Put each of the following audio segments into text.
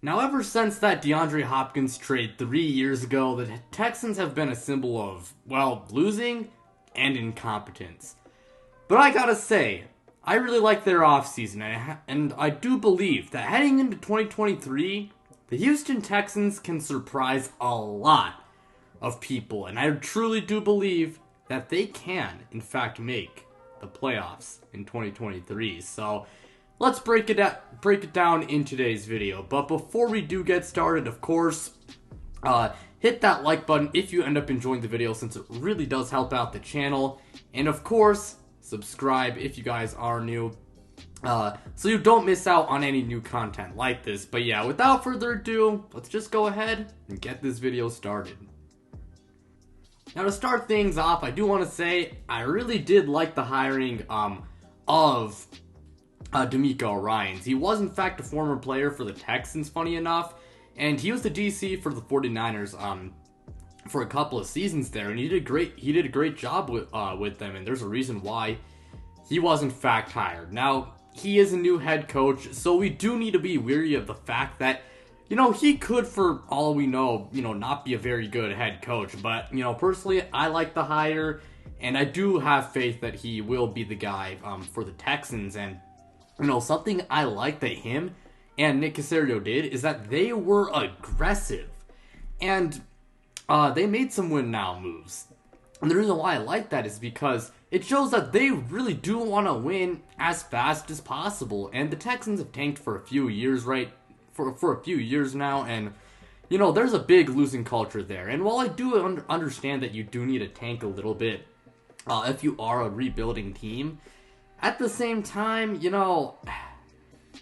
Now, ever since that DeAndre Hopkins trade 3 years ago, the Texans have been a symbol of, well, losing and incompetence. But I gotta say, I really like their offseason, and I do believe that heading into 2023, the Houston Texans can surprise a lot of people, and I truly do believe that they can, in fact, make the playoffs in 2023. So let's break it down in today's video. But before we do get started, of course, hit that like button if you end up enjoying the video, since it really does help out the channel. And of course, subscribe if you guys are new, so you don't miss out on any new content like this. But yeah, without further ado, let's just go ahead and get this video started. Now, to start things off, I do want to say I really did like the hiring of D'Amico Ryans. He was in fact a former player for the Texans, funny enough, and he was the DC for the 49ers for a couple of seasons there, and he did a great job with them, and there's a reason why he was in fact hired. Now, he is a new head coach, so we do need to be wary of the fact that, you know, he could, for all we know, you know, not be a very good head coach. But, you know, personally, I like the hire, and I do have faith that he will be the guy for the Texans. And, you know, something I like that him and Nick Caserio did is that they were aggressive, and they made some win now moves. And the reason why I like that is because it shows that they really do want to win as fast as possible. And the Texans have tanked for a few years, right? For a few years now, and you know, there's a big losing culture there. And while I do understand that you do need to tank a little bit if you are a rebuilding team, at the same time, you know,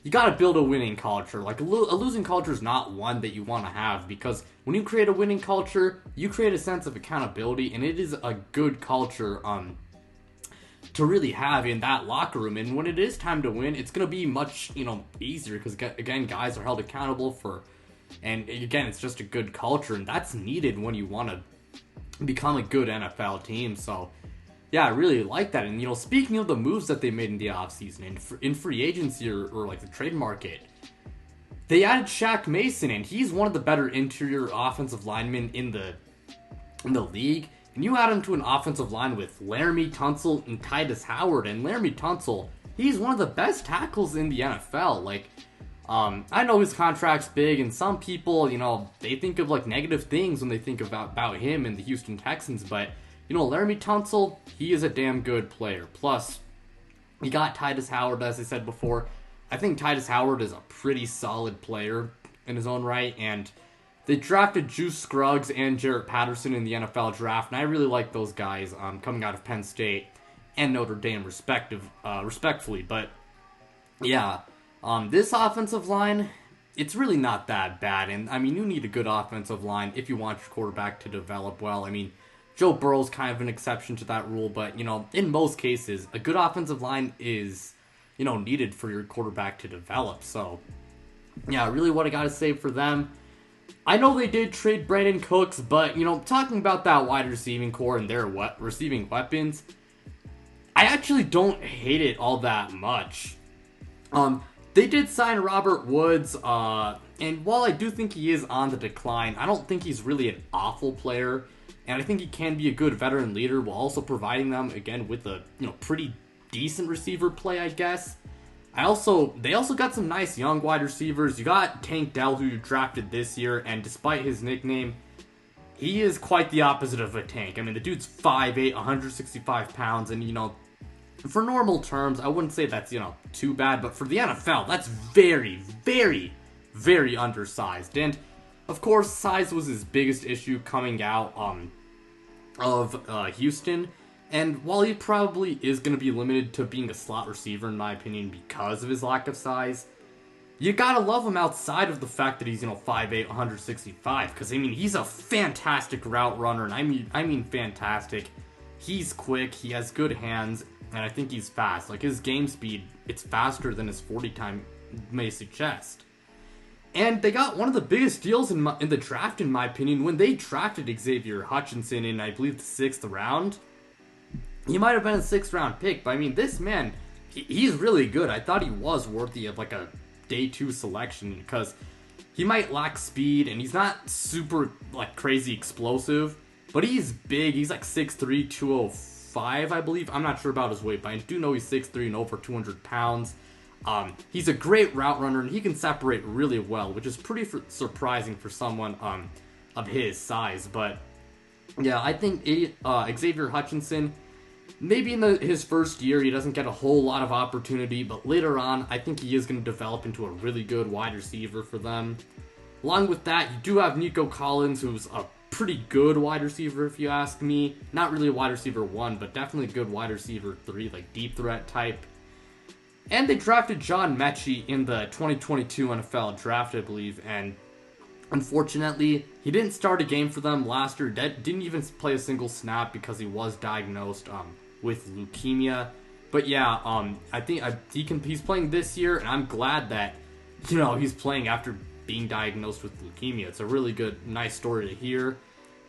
you gotta build a winning culture. Like, a losing culture is not one that you want to have, because when you create a winning culture, you create a sense of accountability, and it is a good culture to really have in that locker room. And when it is time to win, it's going to be much, you know, easier, because again, guys are held accountable for, and again, it's just a good culture, and that's needed when you want to become a good NFL team. So yeah, I really like that. And, you know, speaking of the moves that they made in the offseason, in free agency or like the trade market, they added Shaq Mason, and he's one of the better interior offensive linemen in the league. And you add him to an offensive line with Laramie Tunsil and Titus Howard. And Laramie Tunsil, he's one of the best tackles in the NFL. Like, I know his contract's big, and some people, you know, they think of like negative things when they think about him and the Houston Texans. But, you know, Laramie Tunsil, he is a damn good player. Plus, you got Titus Howard, as I said before. I think Titus Howard is a pretty solid player in his own right, and they drafted Juice Scruggs and Jarrett Patterson in the NFL draft, and I really like those guys coming out of Penn State and Notre Dame, respectfully. But yeah, this offensive line, it's really not that bad. And I mean, you need a good offensive line if you want your quarterback to develop well. I mean, Joe Burrow's kind of an exception to that rule, but, you know, in most cases, a good offensive line is, you know, needed for your quarterback to develop. So yeah, really what I gotta say for them, I know they did trade Brandon Cooks, but, you know, talking about that wide receiving core and their receiving weapons, I actually don't hate it all that much. They did sign Robert Woods, and while I do think he is on the decline, I don't think he's really an awful player, and I think he can be a good veteran leader while also providing them, again, with a, you know, pretty decent receiver play, I guess. They also got some nice young wide receivers. You got Tank Dell, who you drafted this year, and despite his nickname, he is quite the opposite of a tank. I mean, the dude's 5'8", 165 pounds, and, you know, for normal terms, I wouldn't say that's, you know, too bad, but for the NFL, that's very, very, very undersized. And, of course, size was his biggest issue coming out of Houston. And while he probably is going to be limited to being a slot receiver, in my opinion, because of his lack of size, you gotta love him outside of the fact that he's, you know, 5'8", 165. Because, I mean, he's a fantastic route runner, and I mean fantastic. He's quick, he has good hands, and I think he's fast. Like, his game speed, it's faster than his 40 time may suggest. And they got one of the biggest deals in the draft, in my opinion, when they drafted Xavier Hutchinson in, I believe, the 6th round. He might have been a 6th round pick, but I mean, this man, he's really good. I thought he was worthy of like a day 2 selection, because He might lack speed, and he's not super, like, crazy explosive, but he's big. He's like 6'3", 205, I believe. I'm not sure about his weight, but I do know he's 6'3" and over 200 pounds. He's a great route runner, and he can separate really well, which is pretty surprising for someone of his size. But yeah, I think Xavier Hutchinson, maybe in his first year, he doesn't get a whole lot of opportunity, but later on, I think he is going to develop into a really good wide receiver for them. Along with that, you do have Nico Collins, who's a pretty good wide receiver, if you ask me. Not really a wide receiver 1, but definitely a good wide receiver 3, like deep threat type. And they drafted John Mechie in the 2022 NFL draft, I believe, and unfortunately, he didn't start a game for them last year. Didn't even play a single snap because he was diagnosed with leukemia. But yeah, I think he's playing this year, and I'm glad that, you know, he's playing after being diagnosed with leukemia. It's a really good, nice story to hear.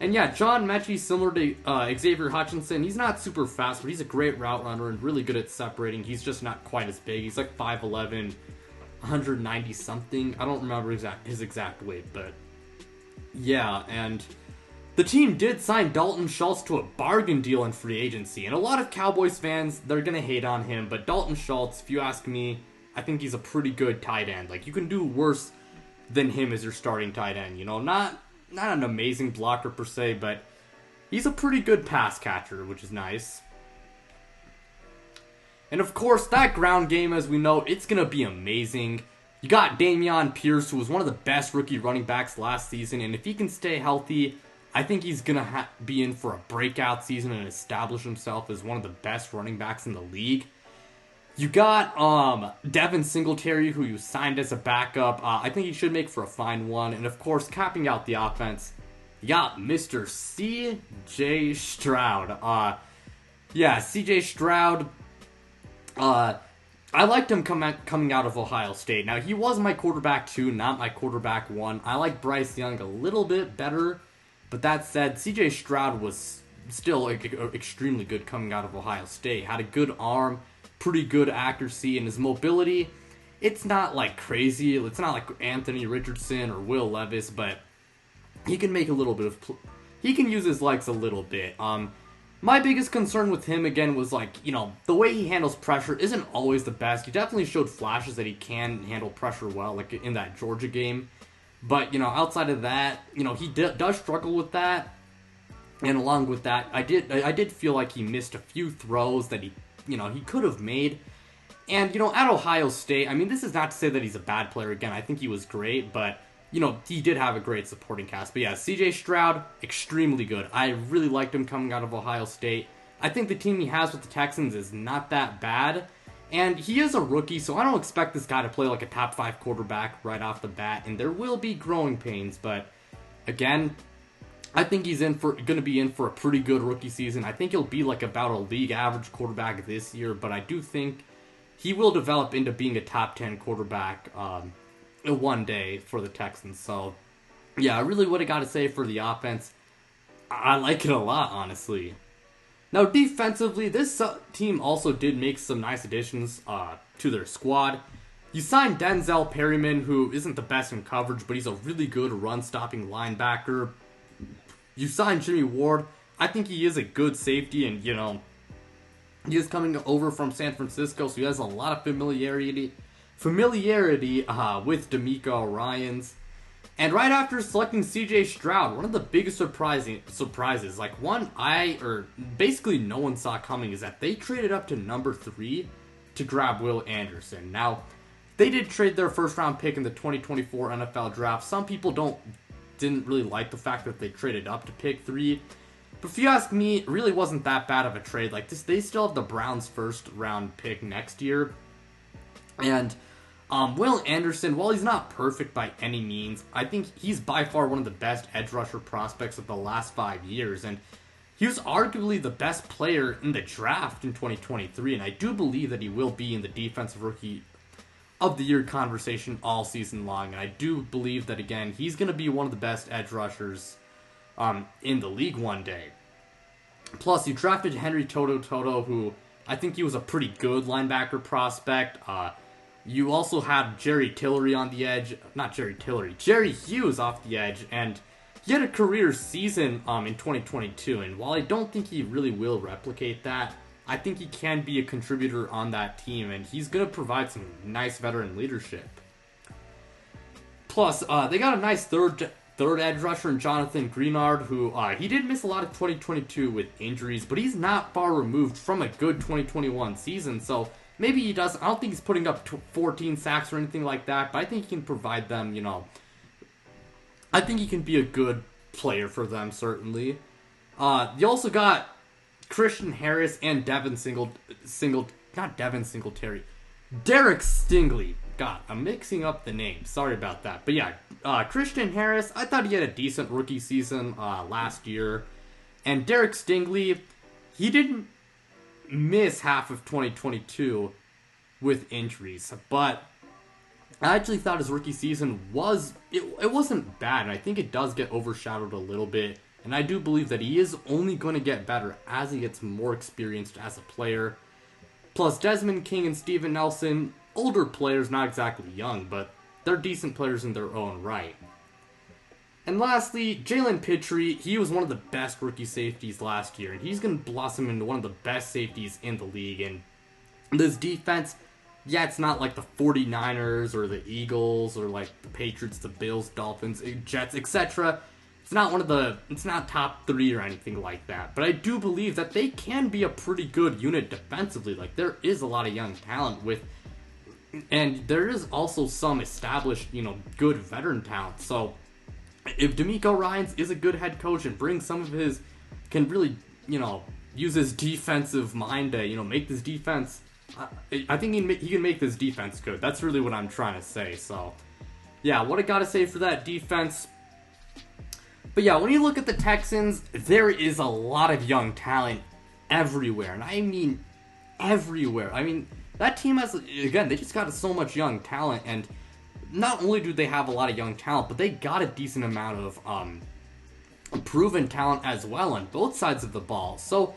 And yeah, John Mechie, similar to Xavier Hutchinson, he's not super fast, but he's a great route runner and really good at separating. He's just not quite as big. He's like 5'11", 190 something. I don't remember his exact weight, but yeah. And the team did sign Dalton Schultz to a bargain deal in free agency, and a lot of Cowboys fans, they're gonna hate on him, but Dalton Schultz, if you ask me, I think he's a pretty good tight end. Like, you can do worse than him as your starting tight end, you know, not an amazing blocker per se, but he's a pretty good pass catcher, which is nice. And of course, that ground game, as we know, it's going to be amazing. You got Dameon Pierce, who was one of the best rookie running backs last season, and if he can stay healthy, I think he's going to be in for a breakout season and establish himself as one of the best running backs in the league. You got Devin Singletary, who you signed as a backup. I think he should make for a fine one. And of course, capping out the offense, you got Mr. C.J. Stroud. Yeah, C.J. Stroud. I liked him coming out of Ohio State. Now, he was my quarterback 2, not my quarterback 1. I like Bryce Young a little bit better. But that said, C.J. Stroud was still extremely good coming out of Ohio State. Had a good arm, pretty good accuracy, and his mobility, it's not like crazy. It's not like Anthony Richardson or Will Levis, but he can make a little bit of he can use his legs a little bit. My biggest concern with him again was, like, you know, the way he handles pressure isn't always the best. He definitely showed flashes that he can handle pressure well, like in that Georgia game. But, you know, outside of that, you know, he does struggle with that. And along with that, I did feel like he missed a few throws that he could have made. And, you know, at Ohio State, I mean, this is not to say that he's a bad player. Again, I think he was great, but, you know, he did have a great supporting cast. But yeah, C.J. Stroud, extremely good. I really liked him coming out of Ohio State. I think the team he has with the Texans is not that bad. And he is a rookie, so I don't expect this guy to play like a top 5 quarterback right off the bat. And there will be growing pains, but again, I think he's going to be in for a pretty good rookie season. I think he'll be like about a league average quarterback this year, but I do think he will develop into being a top 10 quarterback one day for the Texans. So, yeah, really what I got to say for the offense, I like it a lot, honestly. Now, defensively, this team also did make some nice additions to their squad. You signed Denzel Perryman, who isn't the best in coverage, but he's a really good run-stopping linebacker. You signed Jimmy Ward. I think he is a good safety, and, you know, he is coming over from San Francisco, so he has a lot of familiarity with D'Amico Ryans. And right after selecting C.J. Stroud, one of the biggest surprises, like one basically no one saw coming, is that they traded up to number 3 to grab Will Anderson. Now, they did trade their first-round pick in the 2024 NFL Draft. Some people didn't really like the fact that they traded up to pick 3. But if you ask me, it really wasn't that bad of a trade. Like, they still have the Browns' first-round pick next year. And Will Anderson, while he's not perfect by any means, I think he's by far one of the best edge rusher prospects of the last 5 years. And he was arguably the best player in the draft in 2023. And I do believe that he will be in the Defensive Rookie of the Year conversation all season long. And I do believe that, again, he's going to be one of the best edge rushers in the league one day. Plus, you drafted Henry Toto, who I think he was a pretty good linebacker prospect. You also had Jerry Tillery on the edge. Not Jerry Tillery. Jerry Hughes off the edge. And he had a career season in 2022. And while I don't think he really will replicate that, I think he can be a contributor on that team. And he's going to provide some nice veteran leadership. Plus, they got a nice third edge rusher in Jonathan Greenard, who he did miss a lot of 2022 with injuries, but he's not far removed from a good 2021 season, so maybe he does. I don't think he's putting up 14 sacks or anything like that, but I think he can provide them, I think he can be a good player for them, certainly. You also got Christian Harris and Derek Stingley. God, I'm mixing up the names. Sorry about that. But yeah, Christian Harris, I thought he had a decent rookie season last year. And Derek Stingley, he didn't miss half of 2022 with injuries. But I actually thought his rookie season it wasn't bad. And I think it does get overshadowed a little bit. And I do believe that he is only going to get better as he gets more experienced as a player. Plus, Desmond King and Steven Nelson, older players, not exactly young, but they're decent players in their own right. And lastly, Jalen Pitre, he was one of the best rookie safeties last year, and he's going to blossom into one of the best safeties in the league. And this defense, yeah, it's not like the 49ers or the Eagles or like the Patriots, the Bills, Dolphins, Jets, etc. It's not top 3 or anything like that. But I do believe that they can be a pretty good unit defensively. Like, there is a lot of young talent and there is also some established, good veteran talent. So if DeMeco Ryans is a good head coach and brings can really, use his defensive mind to, make this defense, I think he can make this defense good. That's really what I'm trying to say. So, yeah, what I gotta say for that defense. But yeah, when you look at the Texans, there is a lot of young talent everywhere. And I mean everywhere. I mean, that team has, again, they just got so much young talent. And not only do they have a lot of young talent, but they got a decent amount of proven talent as well on both sides of the ball. So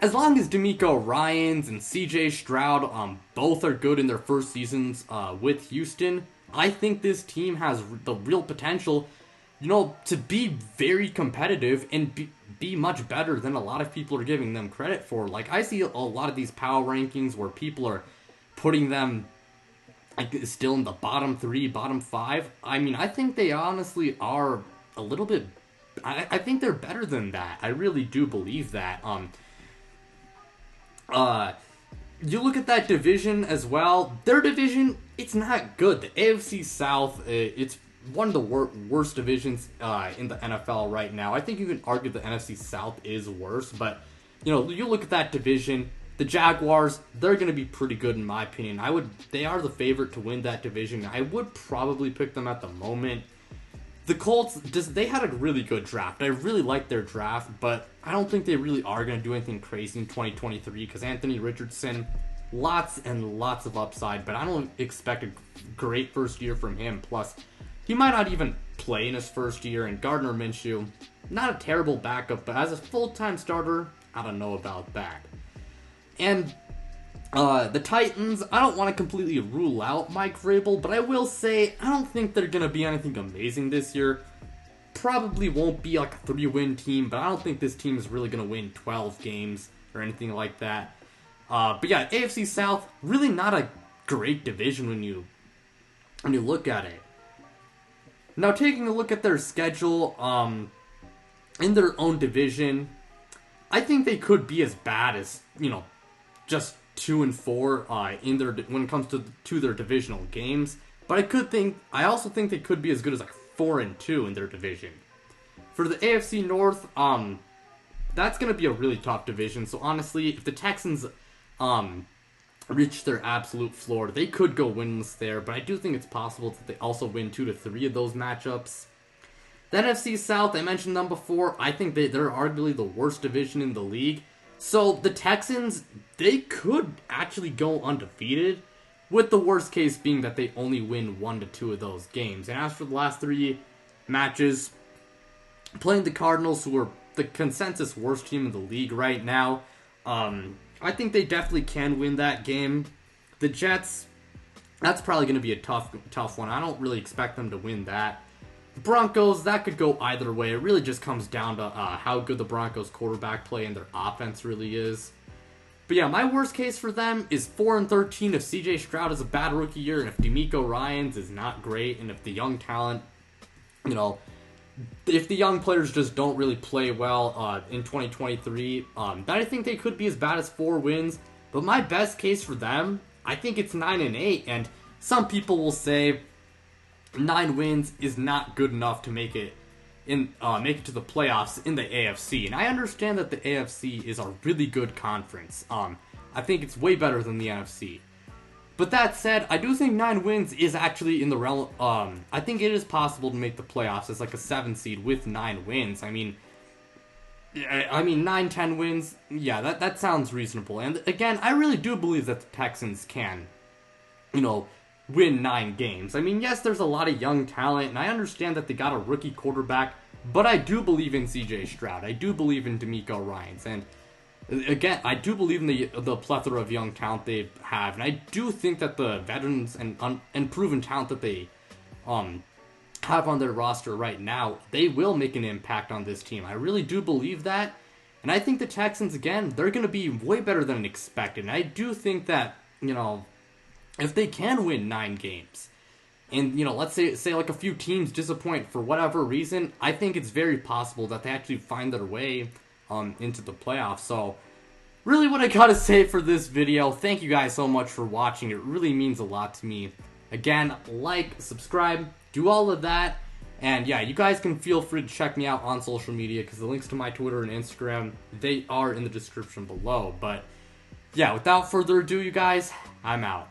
as long as DeMeco Ryans and CJ Stroud both are good in their first seasons with Houston, I think this team has the real potential, to be very competitive and be much better than a lot of people are giving them credit for. Like, I see a lot of these power rankings where people are putting them still in the bottom 3, bottom 5. I mean, I think they honestly are a little bit. I think they're better than that. I really do believe that. You look at that division as well. Their division, it's not good. The AFC South, it's one of the worst divisions in the NFL right now. I think you can argue the NFC South is worse, but you look at that division. The Jaguars, they're going to be pretty good in my opinion. They are the favorite to win that division. I would probably pick them at the moment. The Colts, they had a really good draft. I really like their draft, but I don't think they really are going to do anything crazy in 2023 because Anthony Richardson, lots and lots of upside, but I don't expect a great first year from him. Plus, he might not even play in his first year, and Gardner Minshew, not a terrible backup, but as a full-time starter, I don't know about that. And the Titans, I don't want to completely rule out Mike Vrabel, but I will say I don't think they're going to be anything amazing this year. Probably won't be like a 3-win team, but I don't think this team is really going to win 12 games or anything like that. But yeah, AFC South, really not a great division when you look at it. Now, taking a look at their schedule in their own division, I think they could be as bad as, just 2-4 when it comes to their divisional games. But I also think they could be as good as like 4-2 in their division. For the AFC North, that's going to be a really tough division. So honestly, if the Texans reach their absolute floor, they could go winless there. But I do think it's possible that they also win 2 to 3 of those matchups. The NFC South, I mentioned them before. I think they're arguably the worst division in the league. So the Texans, they could actually go undefeated, with the worst case being that they only win 1 to 2 of those games. And as for the last 3 matches, playing the Cardinals, who are the consensus worst team in the league right now, I think they definitely can win that game. The Jets, That's probably going to be a tough one. I don't really expect them to win that. The Broncos, that could go either way. It really just comes down to how good the Broncos quarterback play and their offense really is. But yeah, my worst case for them is 4-13 if CJ Stroud has a bad rookie year, and if DeMeco Ryans is not great, and if the young talent, if the young players just don't really play well in 2023, then I think they could be as bad as 4 wins. But my best case for them, I think it's 9-8, and some people will say 9 wins is not good enough to make it to the playoffs in the AFC. And I understand that the AFC is a really good conference. I think it's way better than the NFC. But that said, I do think 9 wins is actually in the realm. I think it is possible to make the playoffs as like a 7 seed with 9 wins. I mean 9-10 wins. Yeah, that sounds reasonable. And again, I really do believe that the Texans can, win 9 games. I mean, yes, there's a lot of young talent, and I understand that they got a rookie quarterback, but I do believe in CJ Stroud. I do believe in DeMeco Ryans, and again, I do believe in the plethora of young talent they have, and I do think that the veterans and proven talent that they have on their roster right now, they will make an impact on this team. I really do believe that, and I think the Texans, again, they're going to be way better than expected, and I do think that, if they can win 9 games, and, let's say like a few teams disappoint for whatever reason, I think it's very possible that they actually find their way into the playoffs. So, really what I gotta say for this video, thank you guys so much for watching. It really means a lot to me. Again, like, subscribe, do all of that. And yeah, you guys can feel free to check me out on social media, because the links to my Twitter and Instagram, they are in the description below. But yeah, without further ado, you guys, I'm out.